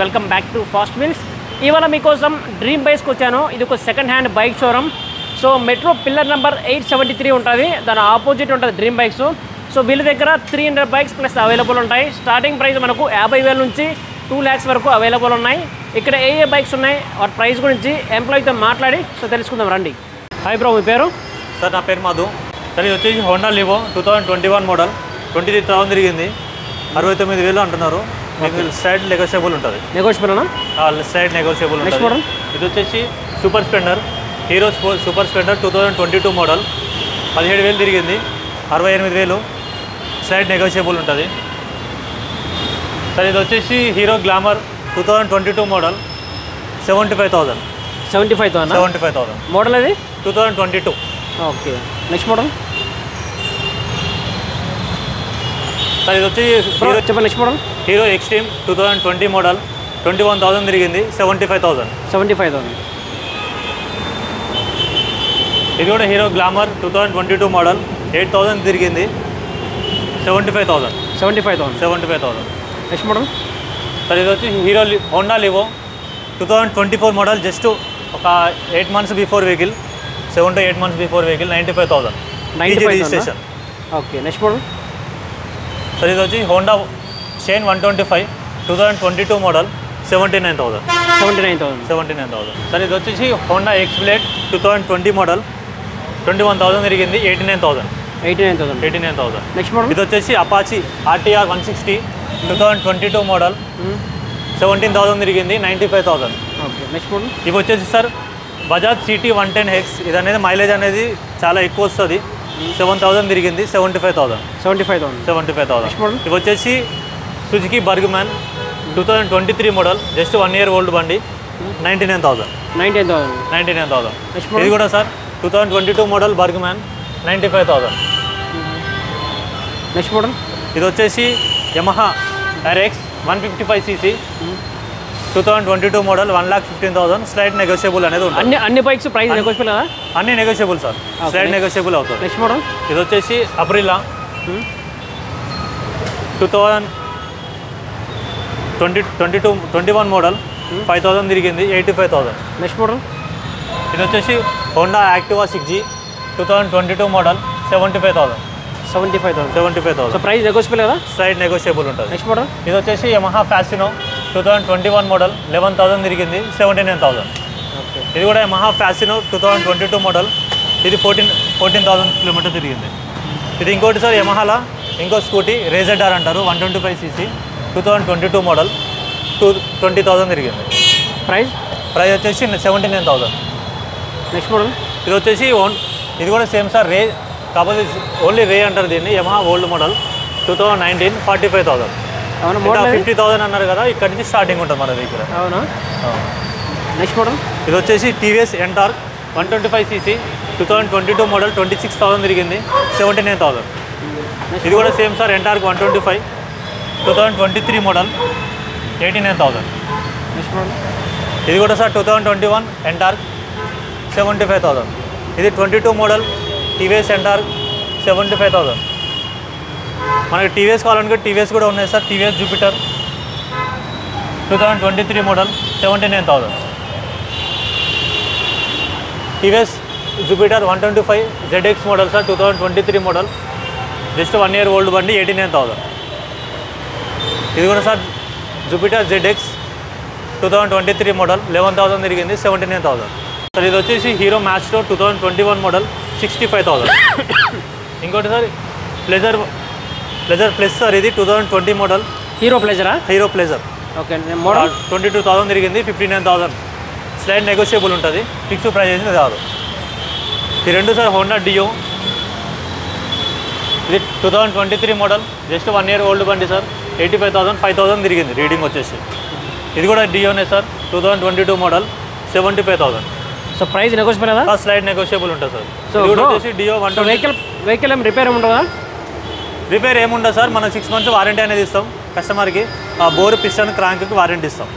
Welcome back to fast wheels. ఇవాళ మీకోసం dream బైక్స్కి వచ్చాను. ఇది ఒక second hand bike showroom. So metro pillar number 873 ఉంటుంది, దాని ఆపోజిట్ ఉంటుంది డ్రీమ్ బైక్స్. సో వీళ్ళ దగ్గర 300 బైక్స్ ప్లస్ అవైలబుల్ ఉంటాయి. స్టార్టింగ్ ప్రైస్ మనకు 50,000 నుంచి 2 lakhs వరకు అవైలబుల్ ఉన్నాయి. ఇక్కడ ఏ బైక్స్ ఉన్నాయి వాటి ప్రైస్ గురించి ఎంప్లాయీతో మాట్లాడి తెలుసుకుందాం రండి. హాయ్ బ్రో, మీ పేరు? సార్ నా పేరు మధు. సార్ ఇది వచ్చేసి హోండా లివో 2021 మోడల్, 23,000 తిరిగింది, 69,000 అంటున్నారు. మీకు సైడ్ నెగోషియబుల్ ఉంటుంది. నెగోషియబుల్ సైడ్ నెగోషియబుల్ ఉంటుంది. ఇది వచ్చేసి super Splendor, hero super Splendor 2022 model, 17,000 తిరిగింది, 68,000 సైడ్ నెగోషియబుల్ ఉంటుంది. సార్ ఇది వచ్చేసి హీరో గ్లామర్ 2022 మోడల్, 75,000. 75,000 మోడల్ అది 2022. ఓకే. నెక్స్ట్ మోడల్ సార్ ఇది వచ్చి చెప్పండి. Next model hero extreme 2020 model, 21,000 తిరిగింది, 75,000. ఇది కూడా హీరో గ్లామర్ 2022 మోడల్, 8,000 తిరిగింది, 75,000. నెక్స్ట్ మోడల్ సార్ ఇది వచ్చి hero Honda Livo 2024 model, just ఒక 8 months before vehicle, 7 to 8 months before vehicle, 95,000 registration. Okay. Next model sir ఇది వచ్చి హోండా షైన్ 125 2022 మోడల్, 79,000. సార్ ఇది వచ్చేసి హోండా ఎక్స్ బ్లేడ్ 2020 మోడల్, 21,000 తిరిగింది, 89,000. Next model ఇది వచ్చేసి అపాచీ ఆర్టీఆర్ 160 2022 మోడల్, 17,000 తిరిగింది, 95,000. ఓకే. నెక్స్ట్ మోడల్ ఇవి వచ్చేసి సార్ బజాజ్ సిటీ 110X. ఇది అనేది మైలేజ్ అనేది చాలా ఎక్కువ వస్తుంది, 7,000 తిరిగింది, 75,000. ఇవి వచ్చేసి సుజుకి బర్గ్మ్యాన్ 2023 మోడల్, జస్ట్ 1 year ఓల్డ్ బండి, 99,000. ఇది కూడా sir 2022 model Burgman, 95,000. Next model ఇది వచ్చేసి Yamaha RX 155cc 2022 model, 1,15,000. Slide negotiable అనేది ఉంటుంది. అన్ని బైక్స్ ప్రైస్ నెగోషియబుల్ కదా? అన్ని నెగోషియబుల్ సార్, స్లైడ్ నెగోషియబుల్ అవుతుంది. నెక్స్ట్ మోడల్ ఇది వచ్చేసి అబ్రిలా 2021 మోడల్, 5,000 తిరిగింది, 85,000. నెక్స్ట్ మోడల్ ఇది వచ్చేసి Honda Activa 6G 2022 model, 75,000. So price negotiable కదా? స్లైడ్ నెగోషియబుల్ ఉంటుంది. నెక్స్ట్ మోడల్ ఇది వచ్చేసి యమహా ఫ్యాసినో 2021 మోడల్, 11,000 తిరిగింది, 79,000. ఓకే. ఇది కూడా యమహా ఫ్యాసినో 2022 మోడల్, ఇది 14,000 కిలోమీటర్ తిరిగింది. ఇది ఇంకోటి సార్ యమహాలా ఇంకో స్కూటీ రేజెడ్ఆర్ అంటారు, 125cc 2022 మోడల్, 20,000 తిరిగింది. ప్రైస్ వచ్చేసి 79,000. నెక్స్ట్ మోడల్ ఇది వచ్చేసి ఇది కూడా సేమ్ సార్ రే, కాకపోతే ఓన్లీ రే అంటారు దీన్ని. Yamaha old model 2019, 45,000. 50,000 అన్నారు కదా, ఇక్కడ నుంచి స్టార్టింగ్ ఉంటుంది మన దగ్గర. అవునా? నెక్స్ట్ మోడల్ ఇది వచ్చేసి టీవీఎస్ ఎన్టార్క్ 125cc 2022 మోడల్, 26,000 తిరిగింది, 79,000. ఇది కూడా same sir Ntorq 125 2023 model, 89,000. Next model ఇది కూడా సార్ 2021 ఎన్టార్క్, 75,000. ఇది 22 మోడల్ టీవీఎస్ ఎన్టార్క్, 75,000. మనకి టీవీఎస్ కావాలనుకుంటే టీవీఎస్ కూడా ఉన్నాయి sir. TVS Jupiter 2023 model, 79,000. TVS Jupiter 125 ZX model sir, 2023 మోడల్, జస్ట్ 1 year ఓల్డ్ బండి, 89,000. ఇది కూడా సార్ జూపిటర్ ZX 2023 మోడల్, 11,000 తిరిగింది, 79,000. సార్ ఇది వచ్చేసి హీరో మ్యాస్టో 2021 మోడల్, 65,000. ఇంకోటి సార్ ప్లెజర్ ప్లస్ సార్, ఇది 2020 model, Hero Pleasure. Okay. Model 22,000 తిరిగింది, 59,000. స్లైడ్ నెగోషియబుల్ ఉంటుంది, ఫిక్స్ ప్రైస్ చేసింది కాదు. ఈ రెండు సార్ హోండా డియో, ఇది 2023 మోడల్, జస్ట్ 1 year ఓల్డ్ బండి సార్, 85,000, 5,000 తిరిగింది రీడింగ్ వచ్చేసి. ఇది కూడా డియోనే sir, 2022 model, 75,000. So price negotiable కదా? స్లైడ్ నెగోషియబుల్ ఉంటుంది సార్. సో ఇది వచ్చేసి డియో 120. వెహికల్ ఏం రిపేర్ ఉంటుందా? రిపేర్ ఏముండదు సార్, మనం 6 months వారంటీ అనేది ఇస్తాం కస్టమర్కి. ఆ బోర్ పిస్టన్ క్రాంక్కి వారంటీ ఇస్తాం,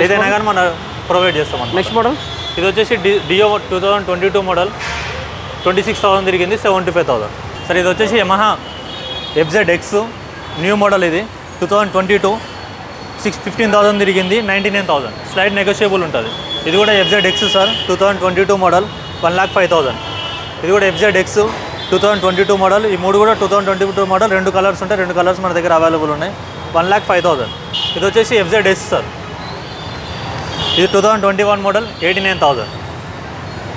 ఏదైనా కానీ మనం ప్రొవైడ్ చేస్తాం. నెక్స్ట్ మోడల్ ఇది వచ్చేసి డియో 2022 మోడల్, 26,000 తిరిగింది, 75,000. సార్ ఇది వచ్చేసి యమహా FZX న్యూ మోడల్, ఇది 2022 15,000 తిరిగింది, 99,000. స్లైడ్ నెగోషియబుల్ ఉంటుంది. ఇది కూడా FZX సార్, 2022 మోడల్, 1,05,000. ఇది కూడా FZX 2022 మోడల్. ఈ మూడు కూడా 2022 మోడల్. 2 కలర్స్ ఉంటాయి, 2 కలర్స్ మన దగ్గర అవైలబుల్ ఉన్నాయి. 1,05,000. ఇది వచ్చేసి FZS సార్. ఇది 2021 మోడల్, 89,000.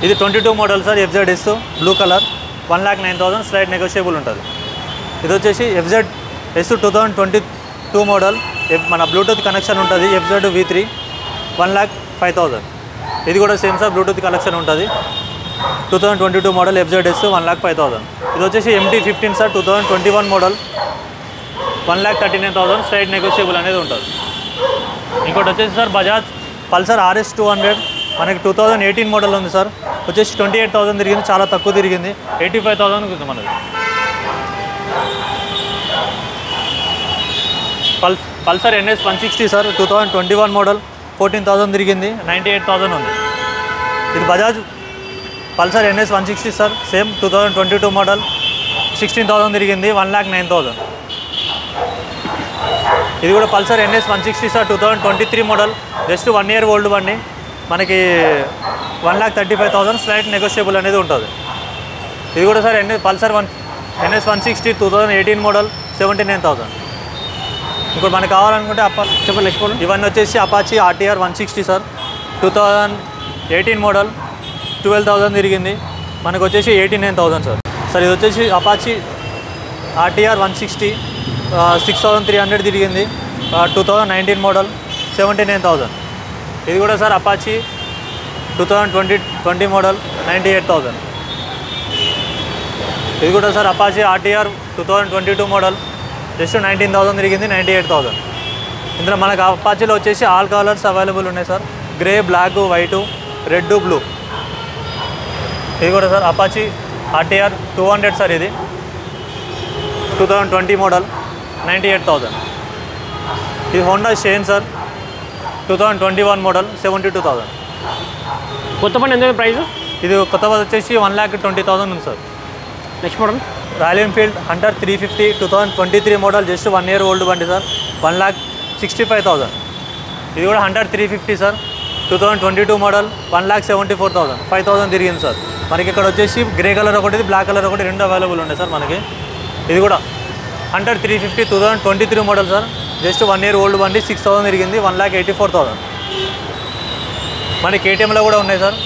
ఇది 22 model sir, FZS blue colour, 1,09,000. Slide negotiable ఉంటుంది. ఇది వచ్చేసి FZS 2022 మోడల్, మన బ్లూటూత్ కనెక్షన్ ఉంటుంది, FZV3, 1,05,000. ఇది కూడా సేమ్ సార్, బ్లూటూత్ కనెక్షన్ ఉంటుంది. 2022 మోడల్, FZS 1,05,000. ఇది వచ్చేసి MT-15 sir, 2021 model, 1,39,000. Slide negotiable అనేది ఉంటుంది. ఇంకోటి వచ్చేసి సార్ బజాజ్ పల్సర్ RS 200, మనకి 2018 మోడల్ ఉంది సార్. వచ్చేసి 28,000 తిరిగింది, చాలా తక్కువ తిరిగింది. 85,000 ఉంది మనది. పల్సర్ NS 160 సార్, 2021 మోడల్, 14,000 తిరిగింది, 98,000 ఉంది. ఇది Bajaj Pulsar NS 160 sir, same 2022 model, 16,000 తిరిగింది, 1,09,000. ఇది కూడా పల్సర్ NS 160 సార్, 2023 మోడల్, జస్ట్ 1 ఇయర్ ఓల్డ్ బండి, మనకి 1,35,000. స్లైట్ నెగోషియబుల్ అనేది ఉంటుంది. ఇది కూడా సార్ పల్సర్ NS 160 2018 మోడల్, 79,000. ఇంకోటి మనకు కావాలనుకుంటే చెప్పండి నెక్స్ట్ మోడల్. ఇవన్నీ వచ్చేసి అపాచీ RTR 160 సార్, 2018 మోడల్, 12,000 తిరిగింది, మనకు వచ్చేసి 89,000 సార్. సార్ ఇది వచ్చేసి అపాచీ RTR 160, 6,300 తిరిగింది, 2019 మోడల్, 79,000. ఇది కూడా సార్ అపాచీ 2020 మోడల్, 98,000. ఇది కూడా sir Apache RTR 2022 model, just 19,000 తిరిగింది, 98,000. ఇందులో మనకు అపాచీలో వచ్చేసి ఆల్ కలర్స్ అవైలబుల్ ఉన్నాయి sir, grey, black, white, red, blue. ఇది కూడా సార్ అపాచీ RTR 200 సార్, ఇది 2020 మోడల్, 98,000. ఇది హోండా షైన్ సార్, 2021 మోడల్, 72,000. కొత్త బండి ఎంత ప్రైస్? ఇది కొత్త బండి వచ్చేసి 1,20,000 ఉంది sir. Next model royal Enfield Hunter 350, 2023 మోడల్, జస్ట్ 1 ఇయర్ ఓల్డ్ బండి సార్, 1,65,000. ఇది కూడా హంటర్ 350 సార్, 2022 మోడల్, 1,74,000. 5,000 తిరిగింది సార్. మనకి ఇక్కడ వచ్చేసి గ్రే కలర్ ఒకటి, బ్లాక్ కలర్ ఒకటి, 2 అవైలబుల్ ఉన్నాయి సార్ మనకి. ఇది కూడా Hunter 350 2023 model sir, just 1 year old బండి, 6,000 తిరిగింది, 1,84,000. మనకి KTMలో కూడా ఉన్నాయి సార్.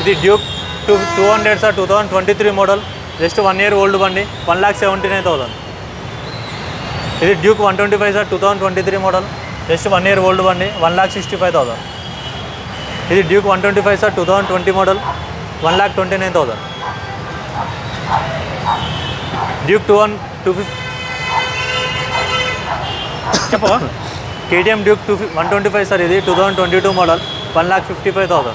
ఇది డ్యూక్ 200 సార్, 2023 మోడల్, జస్ట్ 1 ఇయర్ ఓల్డ్ బండి, 1,79,000. ఇది డ్యూక్ 125 సార్, 2023 మోడల్, జస్ట్ 1 ఇయర్ ఓల్డ్ బండి, 1,65,000. ఇది డ్యూక్ 125 సార్, 2020 మోడల్, 1,29,000. డ్యూక్ 250 చెప్పవా? KTM డ్యూక్ 125 సార్, ఇది 2022 మోడల్, 1,55,000.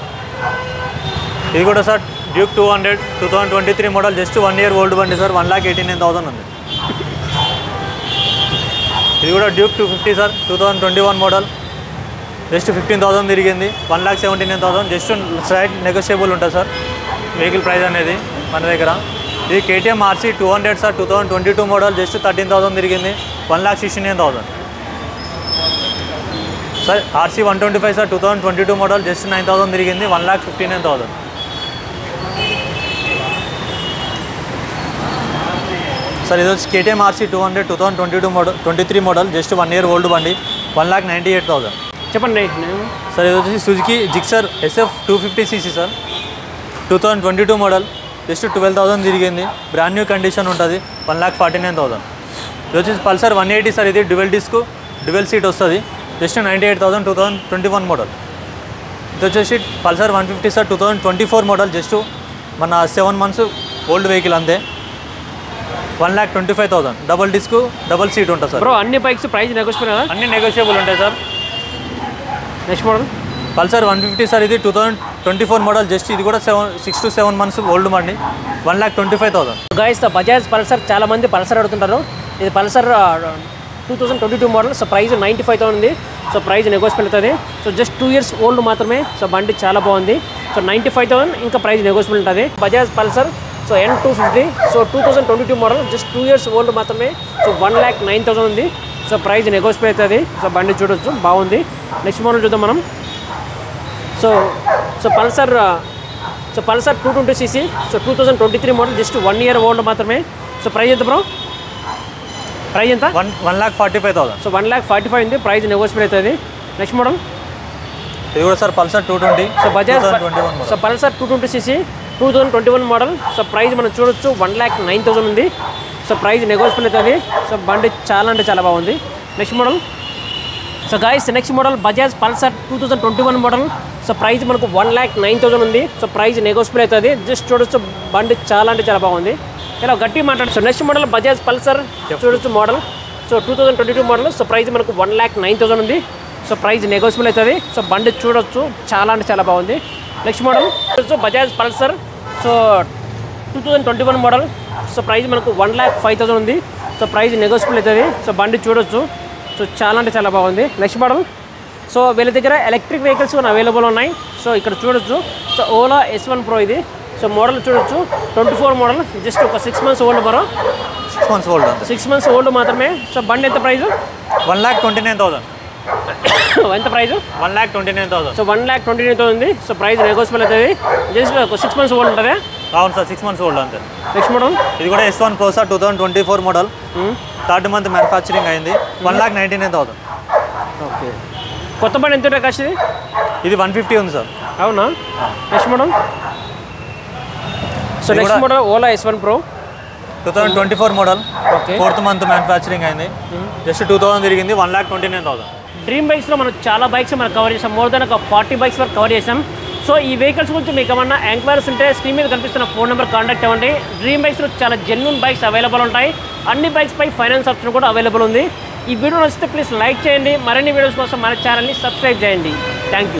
ఇది కూడా సార్ డ్యూక్ 200 2023 మోడల్, జస్ట్ 1 ఇయర్ ఓల్డ్ బండి సార్, 1,89,000 ఉంది. ఇది కూడా డ్యూక్ 250 సార్, 2021 మోడల్, జస్ట్ 15,000 తిరిగింది, 1,79,000. జస్ట్ స్లైట్ నెగోషియబుల్ ఉంటుంది సార్ వెహికల్ ప్రైస్ అనేది మన దగ్గర. ఇది KTM RC 200 sir, 2022 model, just 13,000 తిరిగింది, 1,69,000. Sir RC 125 sir, 2022 model, just 9,000 తిరిగింది, 1,59,000. సార్ ఇది వచ్చి KTM RC 200 2022 model, 23 model, just 1 year old బండి, 1,98,000. చెప్పండి. సార్ ఇది వచ్చి Suzuki Gixxer SF 250cc sir, 2022 model, just 12,000 తిరిగింది, బ్రాండ్ న్యూ కండిషన్ ఉంటుంది, 1,49,000. ఇది వచ్చేసి పల్సర్ 180 సార్, ఇది డ్యువెల్ సీట్ వస్తుంది, జస్ట్ 98,000, 2021 మోడల్. ఇది వచ్చేసి పల్సర్ 150 సార్, 2024 మోడల్, జస్ట్ మన 7 months ఓల్డ్ వెహికల్ అంతే, 1,25,000. డబల్ సీట్ ఉంటుంది సార్. బ్రో అన్ని బైక్స్ ప్రైస్ నెగోషియబుల్ కదా? అన్ని నెగోషియబుల్ ఉంటాయి sir. Next model Pulsar 150 sir, ఇది 2024 మోడల్, జస్ట్ ఇది కూడా 6 to 7 months ఓల్డ్ బండి, 1,25,000. గైస్ బజాజ్ పల్సర్ చాలా మంది పల్సర్ అడుగుతుంటారు. ఇది పల్సర్ 2022 మోడల్. సో ప్రైస్ 95,000 ఉంది. సో ప్రైస్ నెగోషియబుల్ అవుతుంది. సో జస్ట్ 2 years ఓల్డ్ మాత్రమే. సో బండి చాలా బాగుంది. సో 95,000 ఇంకా ప్రైస్ నెగోషియబుల్ ఉంటుంది. Bajaj Pulsar so N250 so 2022 model, just 2 years old మాత్రమే. సో 1,09,000 ఉంది. సో ప్రైస్ నెగోషియబుల్ అవుతుంది. సో బండి చూడొచ్చు, బాగుంది. నెక్స్ట్ మోడల్ చూద్దాం మనం. So Pulsar 220cc. సో 2023 మోడల్, జస్ట్ 1 year ఓల్డ్ మాత్రమే. సో ప్రైస్ ఎంత బ్రో? ప్రైస్ ఎంత? 1,45,000. సో 1,45,000 ఉంది. ప్రైస్ నెగోషియబుల్ అవుతుంది. నెక్స్ట్ మోడల్ ఇది కూడా sir Pulsar 220. So Bajaj so Pulsar 220cc 2021 model. So price మనం చూడొచ్చు 1,09,000 ఉంది. సో ప్రైస్ నెగోషియబుల్ అవుతుంది. సో బండి చాలా అంటే చాలా బాగుంది. Next model. So guys next model Bajaj Pulsar 2021 model. So price మనకు 1,09,000 ఉంది. సో ప్రైస్ నెగోషియబుల్ అవుతుంది. జస్ట్ చూడొచ్చు, బండి చాలా అంటే చాలా బాగుంది. ఇలా గట్టి మాట్లాడు. So next model Bajaj Pulsar చూడొచ్చు model. So 2022 model. So price మనకు 1,09,000 ఉంది. సో ప్రైస్ నెగోషియబుల్ అవుతుంది. సో బండి చూడొచ్చు, చాలా అంటే చాలా బాగుంది. నెక్స్ట్ మోడల్ చూడొచ్చు Bajaj Pulsar. So 2021 model. So price మనకు 1,05,000 ఉంది. సో ప్రైస్ నెగోషియబుల్ అవుతుంది. సో బండి చూడొచ్చు, సో చాలా అంటే చాలా బాగుంది. Next model. సో వీళ్ళ దగ్గర ఎలక్ట్రిక్ వెహికల్స్ కూడా అవైలబుల్ ఉన్నాయి. సో ఇక్కడ చూడొచ్చు. సో ఓలా S1 Pro ఇది. సో మోడల్ చూడొచ్చు 24 మోడల్, జస్ట్ ఒక 6 months old bro. 6 months old. 6 months old మాత్రమే. సో బండి ఎంత ప్రైస్? 1,29,000. ఎంత ప్రైస్? 1,29,000. సో 1,29,000 ఉంది. సో ప్రైస్ నెగోషియబుల్ అవుతుంది. జస్ట్ ఒక 6 months ఓల్డ్ ఉంటుంది. అవును సార్, 6 months ఓల్డ్ అంతే. నెక్స్ట్ మోడల్ ఇది కూడా S1 Pro sir 2024 model. 3rd month manufacturing అయింది. 1,99,000. ఓకే. కొత్త బండి ఎంత కాస్ట్ ఇది? ఇది 150 ఉంది సార్. అవునా? Next model. So next model Ola S1 Pro 2024 model. Okay. 4th month manufacturing అయింది. జస్ట్ 2,000 తిరిగింది. 1,29,000. డ్రీమ్ బైక్స్లో మనం చాలా బైక్స్ మనం కవర్ చేసాం. మోర్ దెన్ ఒక 40 బైక్స్ వరకు కవర్ చేసాం. సో ఈ వెహికల్స్ గురించి మీకు ఏమన్నా ఎంక్వైరీస్ ఉంటే స్క్రీన్ మీద కనిపిస్తున్న ఫోన్ నెంబర్ కాంటాక్ట్ అవ్వండి. డ్రీమ్ బైక్స్లో చాలా జెన్యూన్ బైక్స్ అవైలబుల్ ఉంటాయి. అన్ని బైక్స్పై ఫైనాన్స్ ఆప్షన్ కూడా అవైలబుల్ ఉంది. ఈ వీడియో నచ్చితే ప్లీజ్ లైక్ చేయండి. మరిన్ని వీడియోస్ కోసం మన ఛానల్ని సబ్స్క్రైబ్ చేయండి. Thank you.